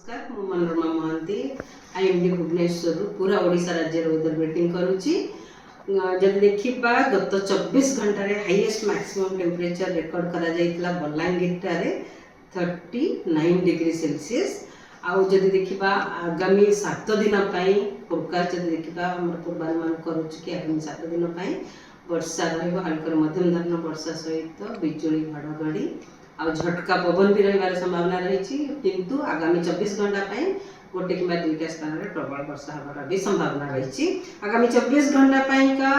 नमस्कार मु मनोरमा महांती आईएमडी भुवनेश्वर पूरा ओडिशा राज्य वेदर बुलेटिन करुच्ची। जब देखा गत 24 घंटे हाईएस्ट मैक्सिमम टेम्परेचर रिकॉर्ड करा जाइतला बलांगीर 39 डिग्री सेल्सियस। आउ जदि देखा आगामी 7 दिन फोरकास्ट जदि देखा पूर्वानुमान करुच्ची कि आगामी 7 दिन वर्षा रहिबो हल्का मध्यम धरण वर्षा सहित बिजुली घड़घड़ी आ झटका पवन भी रही संभावना रही किंतु आगामी 24 घंटा गोटे कि दुईटा स्थान में प्रबल वर्षा हमार भी संभावना रही। आगामी 24 घंटा का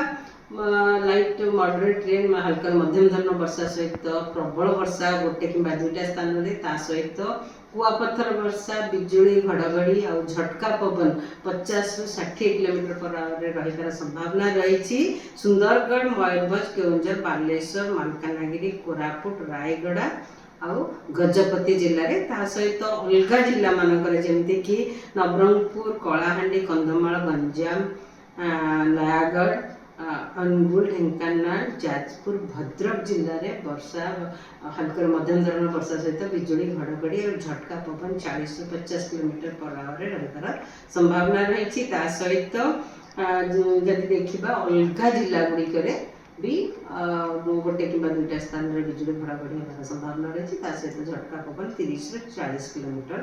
लाइट मॉडरेट रेन हल्का मध्यम धरण वर्षा सहित प्रबल वर्षा गोटे कि दुईटा स्थान में सहित कुआपथर वर्षा बिजुली घड़घड़ी आ झटका पवन 50 ରୁ 60 किलोमीटर पर आवर रही संभावना रही। सुंदरगढ़ मयूरभंज केउंझर बालेश्वर मालकानगिरी कोरापुट रायगड़ा आउ गजपति जिले में सहित अलग जिला मानक जमती कि नवरंगपुर कलाहांडी कंधमाल गंजाम नयागढ़ अनुगुल ढेंकानाल जाजपुर भद्रक जिले में वर्षा हल्का मध्यम धरण वर्षा सहित बिजुली घड़घड़ी और झटका पवन 40 ରୁ 50 किलोमीटर पर आवर रही संभावना रही। सहित जदि देखा अलग जिला गुड़िक भी गोटे कि दुईटा स्थान में बिजुली घड़घड़ी होगार संभावना रही। सहित झटका पवन 30 ରୁ 40 किलोमीटर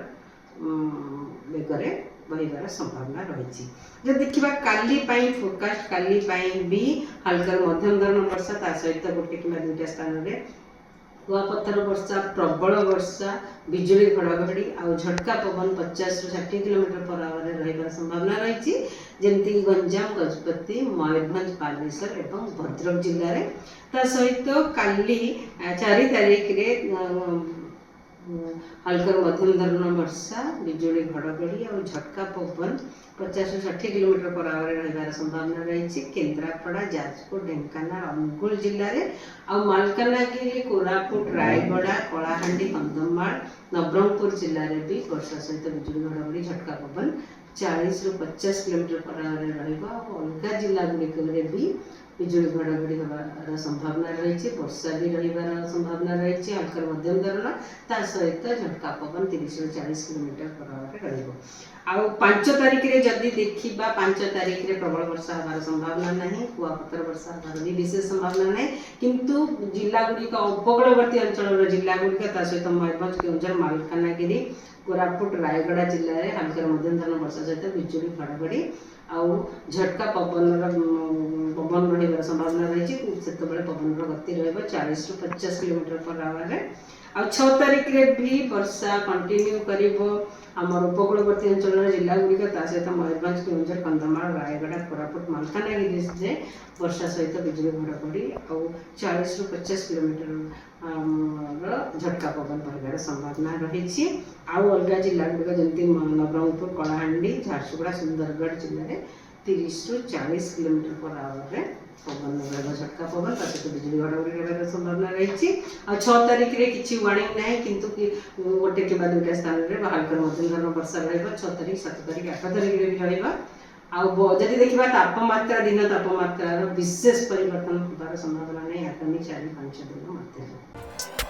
बेगर बहबार संभावना रही। जब देखा काली फोरकास्ट काली भी हल्का मध्यम धरण वर्षा सहित गोटे कि दुईटा स्थान में कुआपथर वर्षा प्रबल वर्षा बिजुली घड़घड़ी आ झटका पवन 50 ରୁ 60 किलोमीटर पर आवर रही संभावना रही। जमती गंजाम गजपति मयूरभंज बालेश्वर एवं भद्रक जिले में सहित काली 4 तारीख हल्का मध्यम धरण वर्षा बिजुली घड़घड़ी और झटका पवन 50 ରୁ 60 किलोमीटर पर आवर रही संभावना रही। केन्द्रापड़ा जाजपुर ढेंकानाल अनुगुल जिले में आ मालकानगिरी कोरापुट रायगड़ा कलाहांडी कंधमाल नवरंगपुर जिले में भी वर्षा सहित बिजुली घड़घड़ी झटका पवन 40 ରୁ 50 किलोमीटर पर आवर रही। अलग जिला गुड़िक भी बिजुली घड़घड़ी होगार संभावना रही वर्षा भी रही संभावना रही हल्का मध्यम धरण सहित झटका पवन 30 ରୁ 40 किलोमीटर पर आवर रही। आउ 5 तारीख रे जदि देखा 5 तारीख रे प्रबल वर्षा होगार संभावना नहीं कुआपथर वर्षा होगार भी विशेष संभावना नहीं किंतु जिला गुड़िक उपकूलवर्ती अंचल जिला गुड़िक सहित मयूरभंज केउंझर मालकानगिरी कोरापुट रायगड़ा जिले में हल्का मध्यम धरण वर्षा सहित बिजुली घड़घड़ी आउ झटका पवन रही संभावना रही। पवन गति रही 40 ରୁ 50 किलोमीटर पर आवर। आ 6 तारीख रे भी वर्षा कंटिन्यू कर उपकूलवर्ती अंचल जिला गुड़िक सहित मयूरभंज केउंझर कंधमाल रायगड़ा कोरापुट मालकानगिरी वर्षा सहित बिजुली घड़घड़ी और 40 ରୁ 50 किलोमीटर झटका पवन बहबार संभावना रही। आउ अलग जिला गुड़िक जमी नवरंगपुर कलाहांडी झारसुगुड़ा सुंदरगढ़ जिले में 30 ରୁ 40 किलोमीटर पर आवर पवन झटका पवन सहित बिजुली घड़घड़ी रही संभावना रही। 6 तारीख रे किसी वार्निंग ना किंतु गोटे कि दुईटा स्थान में हल्का मध्यम धरण वर्षा रही 6 तारीख 7 तारीख 8 तारीख भी रही। जदि देखा तापमात्रा दिन तापमात्रा विशेष परिवर्तन होबार संभावना नहीं आगामी 4-5 दिन मध्य।